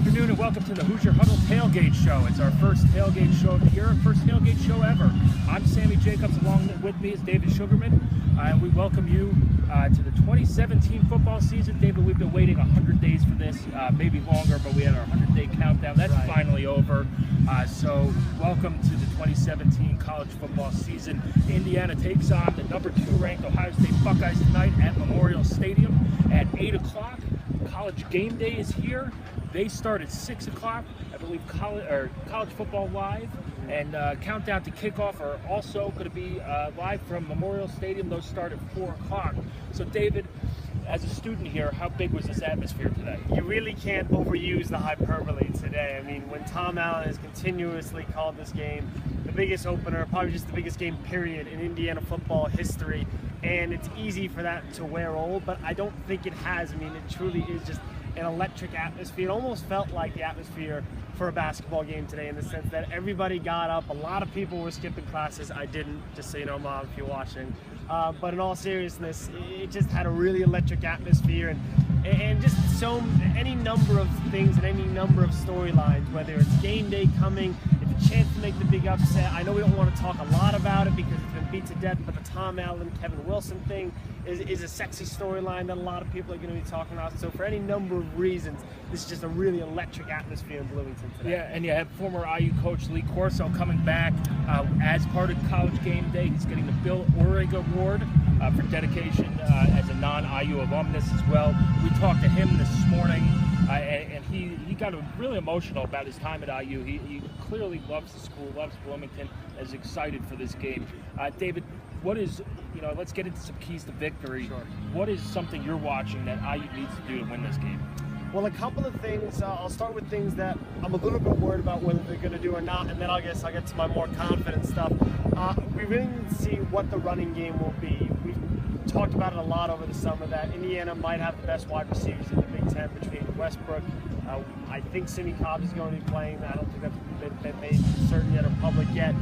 afternoon and welcome to the Hoosier Huddle Tailgate Show. It's our first tailgate show of the year, first tailgate show ever. I'm Sammy Jacobs, along with me is David Sugarman, and we welcome you to the 2017 football season. David, we've been waiting 100 days for this, maybe longer, but we had our 100-day countdown. That's finally over. So welcome to the 2017 college football season. Indiana takes on the number 2 ranked Ohio State Buckeyes tonight at Memorial Stadium at 8 o'clock. College game day is here. They start at 6 o'clock. I believe college football live and countdown to kickoff are also going to be live from Memorial Stadium. Those start at 4 o'clock. So David, as a student here, how big was this atmosphere today? You really can't overuse the hyperbole today. I mean, when Tom Allen has continuously called this game the biggest opener, probably just the biggest game period in Indiana football history, and it's easy for that to wear old, but I don't think it has. I mean, it truly is just an electric atmosphere. It almost felt like the atmosphere for a basketball game today, in the sense that everybody got up. A lot of people were skipping classes. I didn't, just so you know, Mom, if you're watching. But in all seriousness, it just had a really electric atmosphere, and just any number of things and any number of storylines, whether it's game day coming, it's a chance to make the big upset. I know we don't want to talk a lot about it because it's been beat to death, but the Tom Allen, Kevin Wilson thing is a sexy storyline that a lot of people are going to be talking about. So for any number of reasons, this is just a really electric atmosphere in Bloomington today. Yeah, and you have former IU coach Lee Corso coming back as part of College Game Day. He's getting the Bill Orig Award for dedication as a non-IU alumnus as well. We talked to him this morning, and he got really emotional about his time at IU. He clearly loves the school, loves Bloomington, is excited for this game. David, what is, let's get into some keys to victory. Sure. What is something you're watching that IU needs to do to win this game? Well, a couple of things. I'll start with things that I'm a little bit worried about whether they're going to do or not, and then I'll get to my more confident stuff. We really need to see what the running game will be. We've talked about it a lot over the summer that Indiana might have the best wide receivers in the Big Ten between Westbrook. I think Sammy Cobbs is going to be playing. I don't think that's been made certain yet or public yet.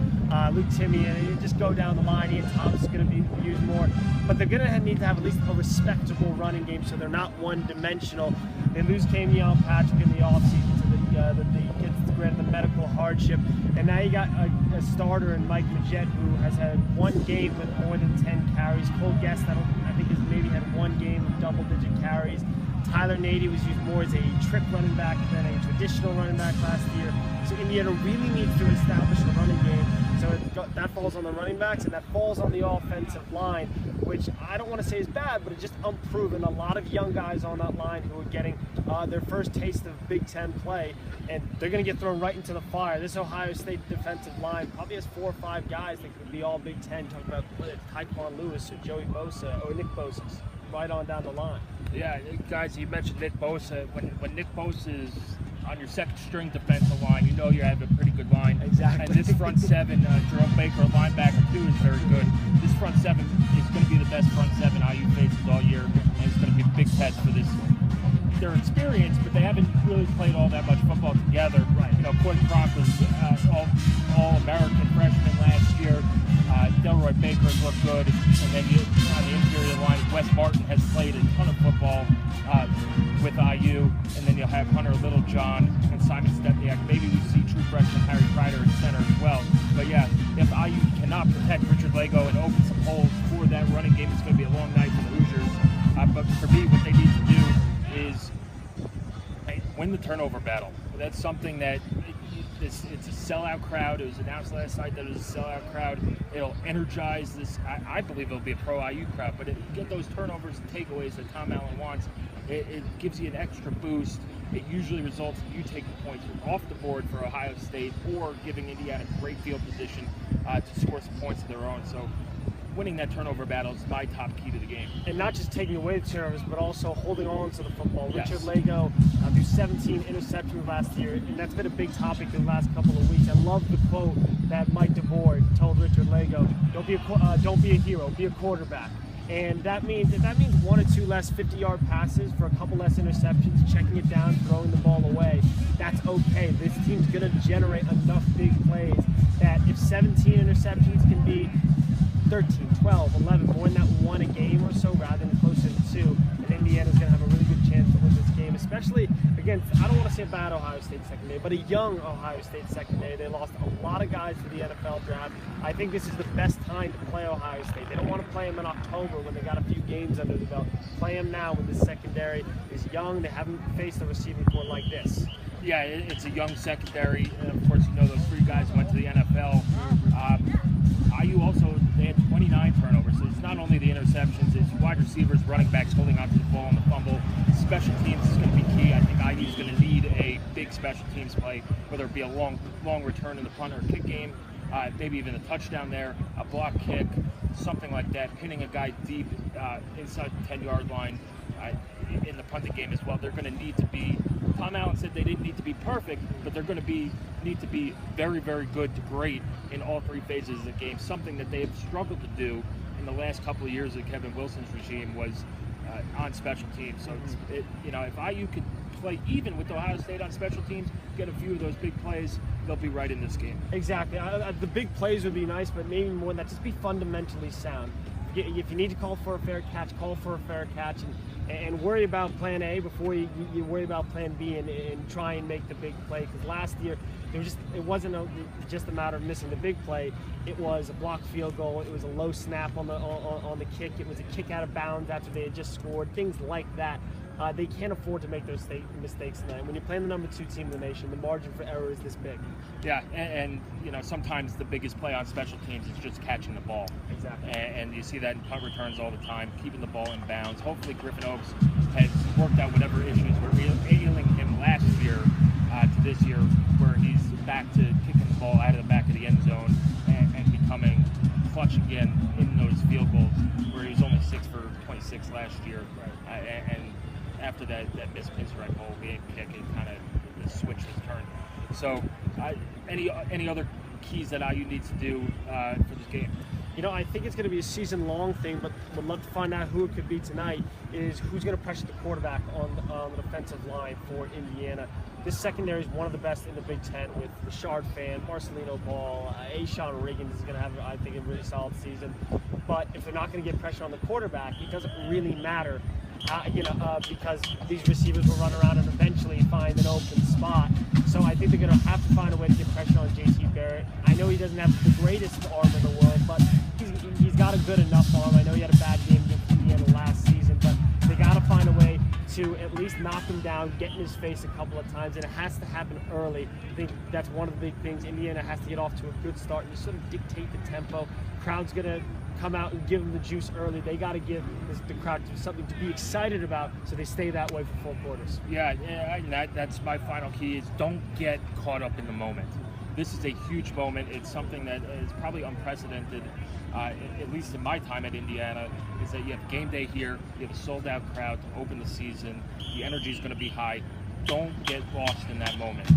Luke Timmy, and you just go down the line. Ian Thomas is going to be used more. But they're going to need to have at least a respectable running game so they're not one-dimensional. They lose Kenyon Patrick in the offseason to the gets granted the medical hardship. And now you got a starter in Mike Majette who has had one game with more than 10 carries. Cole Guest, I think, has maybe had one game with double-digit carries. Tyler Nady was used more as a trick running back than a traditional running back last year. So Indiana really needs to establish a running game. So that falls on the running backs, and that falls on the offensive line, which I don't want to say is bad, but it's just unproven. A lot of young guys on that line who are getting their first taste of Big Ten play, and they're going to get thrown right into the fire. This Ohio State defensive line probably has 4 or 5 guys that could be all Big Ten. Talk about whether it's Tyquan Lewis or Joey Bosa or Nick Bosa, right on down the line. Yeah, guys, you mentioned Nick Bosa. When Nick Bosa is on your second string defensive line, you know you have a pretty good line. Exactly. And this front seven, Jerome Baker, linebacker too, is very good. This front seven is going to be the best front seven IU faces all year, and it's going to be a big test for this. They're experienced, but they haven't really played all that much football together. Right. Quinn Cronk was all-American freshman last year. Delroy Baker has looked good, and then on the interior line, Wes Martin has played a ton of football with IU, and then you'll have Hunter Littlejohn and Simon Stepniak. Maybe we see true freshman Harry Kreider at center as well. But yeah, if IU cannot protect Richard Lego and open some holes for that running game, it's going to be a long night for the Hoosiers. But for me, what they need to do is win the turnover battle. That's something that it's a sellout crowd. It was announced last night that it was a sellout crowd. It'll energize this. I believe it'll be a pro-IU crowd, but if you get those turnovers and takeaways that Tom Allen wants, it gives you an extra boost. It usually results in you taking points off the board for Ohio State or giving Indiana great field position to score some points of their own. So winning that turnover battle is my top key to the game. And not just taking away the turnovers, but also holding on to the football. Yes. Richard Lego threw 17 interceptions last year, and that's been a big topic in the last couple of weeks. I love the quote that Mike DeBoer told Richard Lego: "Don't be a hero, be a quarterback." And that means 1 or 2 less 50-yard passes for a couple less interceptions, checking it down, throwing the ball away. That's okay. This team's going to generate enough big plays that if 17 interceptions can be 13, 12, 11, more than that one a game or so rather than closer to 2, and Indiana's going to have a really good chance to win this game, especially again, I don't want to say a bad Ohio State secondary, but a young Ohio State secondary. They lost a lot of guys to the NFL draft. I think this is the best time to play Ohio State. They don't want to play them in October when they got a few games under the belt. Play them now when this secondary is young. They haven't faced a receiving corps like this. Yeah, it's a young secondary. And of course, those 3 guys went to the NFL. IU also, they had 29 turnovers. So it's not only the interceptions, it's wide receivers, running backs holding onto the ball on the fumble. Special teams is going to be key. I think IU is going to need a big special teams play, whether it be a long return in the punt or kick game, maybe even a touchdown there, a block kick, something like that, pinning a guy deep inside the 10-yard line in the punting game as well. They're going to need to be, Tom Allen said they didn't need to be perfect, but they're going to need to be very, very good to great in all 3 phases of the game, something that they have struggled to do in the last couple of years of Kevin Wilson's regime was on special teams. So if IU could play even with Ohio State on special teams, get a few of those big plays, they'll be right in this game. Exactly. The big plays would be nice, but maybe more than that, just be fundamentally sound. If you need to call for a fair catch, call for a fair catch, and worry about plan A before you worry about plan B and try and make the big play. Because last year, it wasn't just a matter of missing the big play. It was a blocked field goal. It was a low snap on the kick. It was a kick out of bounds after they had just scored. Things like that. They can't afford to make those mistakes tonight. When you're playing the number 2 team in the nation, the margin for error is this big. Yeah, and sometimes the biggest play on special teams is just catching the ball. Exactly. And you see that in punt returns all the time, keeping the ball in bounds. Hopefully Griffin Oaks has worked out whatever issues were ailing him last year to this year, where he's back to kicking the ball out of the back of the end zone and becoming clutch again in those field goals, where he was only 6 for 26 last year. Right. And after that missed pinstripe hole game kick, it kind of switched his turn. So, any other keys that IU needs to do for this game? I think it's going to be a season-long thing, but would love to find out who it could be tonight, is who's going to pressure the quarterback on the defensive line for Indiana. This secondary is one of the best in the Big Ten with Rashard Fan, Marcelino Ball, Ashawn Riggins is going to have, I think, a really solid season. But if they're not going to get pressure on the quarterback, it doesn't really matter. Because these receivers will run around and eventually find an open spot. So I think they're going to have to find a way to get pressure on J.T. Barrett. I know he doesn't have the greatest arm in the world, but he's got a good enough arm. I know he had a bad game against Indiana last season, but they got to find a way to at least knock him down, get in his face a couple of times, and it has to happen early. I think that's one of the big things. Indiana has to get off to a good start and just sort of dictate the tempo. Crowd's going to come out and give them the juice early. They got to give the crowd something to be excited about, so they stay that way for 4 quarters. Yeah, that's my final key is don't get caught up in the moment. This is a huge moment. It's something that is probably unprecedented, at least in my time at Indiana, is that you have game day here, you have a sold-out crowd to open the season, the energy is going to be high. Don't get lost in that moment.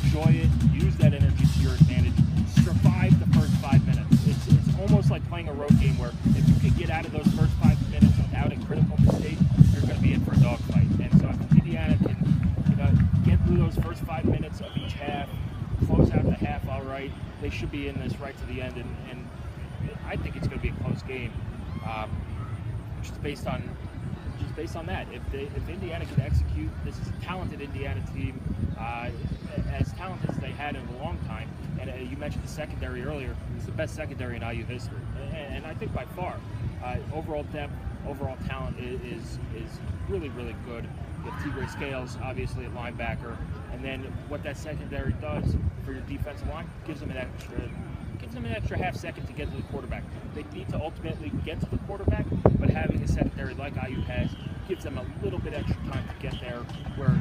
Enjoy it, use that energy to your advantage, survive the first 5 minutes. It's almost like playing a road game where if you could get out of those first 5 minutes without a critical mistake, you're going to be in for a dogfight. And so if Indiana can get through those first 5 minutes of each half, close out the half all right, they should be in this right to the end. And I think it's going to be a close game, just based on that. If Indiana can execute, this is a talented Indiana team, as talented as they had in a long time. And you mentioned the secondary earlier. It's the best secondary in IU history, and I think by far. Overall depth, overall talent is really, really good. You have Tigre Scales, obviously, at linebacker, and then what that secondary does for your defensive line gives them an extra half second to get to the quarterback. They need to ultimately get to the quarterback, but having a secondary like IU has gives them a little bit extra time to get there, where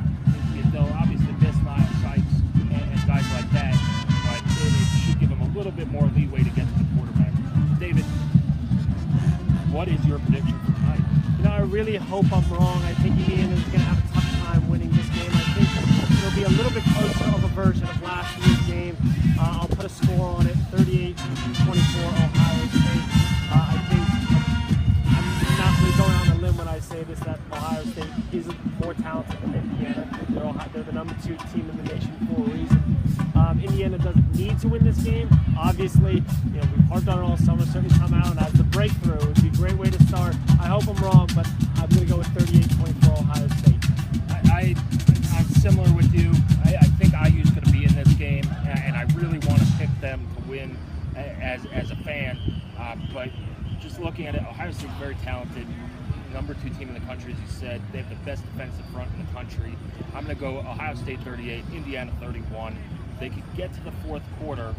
they'll obviously miss Lyle Sykes and guys like that, but it should give them a little bit more leeway to get to the quarterback. David, what is your prediction for tonight? I really hope I'm wrong. I think Indiana is going to have a tough time winning this game. I think it'll be a little bit closer of a version of last year's game. I'll put a score on it, 38-24 Ohio State. I think I'm not really going on a limb when I say this, that Ohio State is more talented than Indiana. They're the number 2 team in the nation for a reason. Indiana doesn't need to win this game. Obviously, we've harped on it all summer. Certainly come out and as the breakthrough, it would be a great way to start. I hope I'm wrong, but I'm going to go with 38-24 Ohio State. I'm similar with you. I think IU's going to be in this game, and I really want to pick them to win as a fan. But just looking at it, Ohio State's very talented. Number 2 team in the country, as you said. They have the best defensive front in the country. I'm going to go Ohio State 38, Indiana 31. They could get to the fourth quarter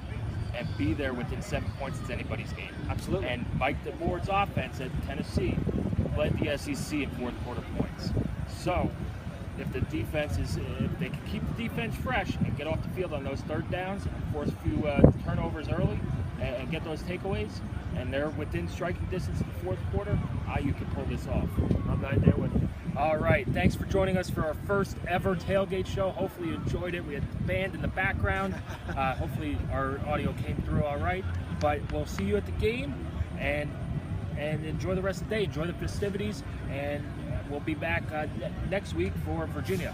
and be there within 7 points. It's anybody's game. Absolutely. And Mike DeBoer's offense at Tennessee led the SEC in fourth quarter points. So if the defense if they can keep the defense fresh and get off the field on those third downs and force a few turnovers early and get those takeaways, and they're within striking distance in the fourth quarter, IU can pull this off. I'm right there with you. All right, thanks for joining us for our first ever Tailgate show. Hopefully you enjoyed it. We had the band in the background. Hopefully our audio came through all right. But we'll see you at the game, and enjoy the rest of the day. Enjoy the festivities, and we'll be back next week for Virginia.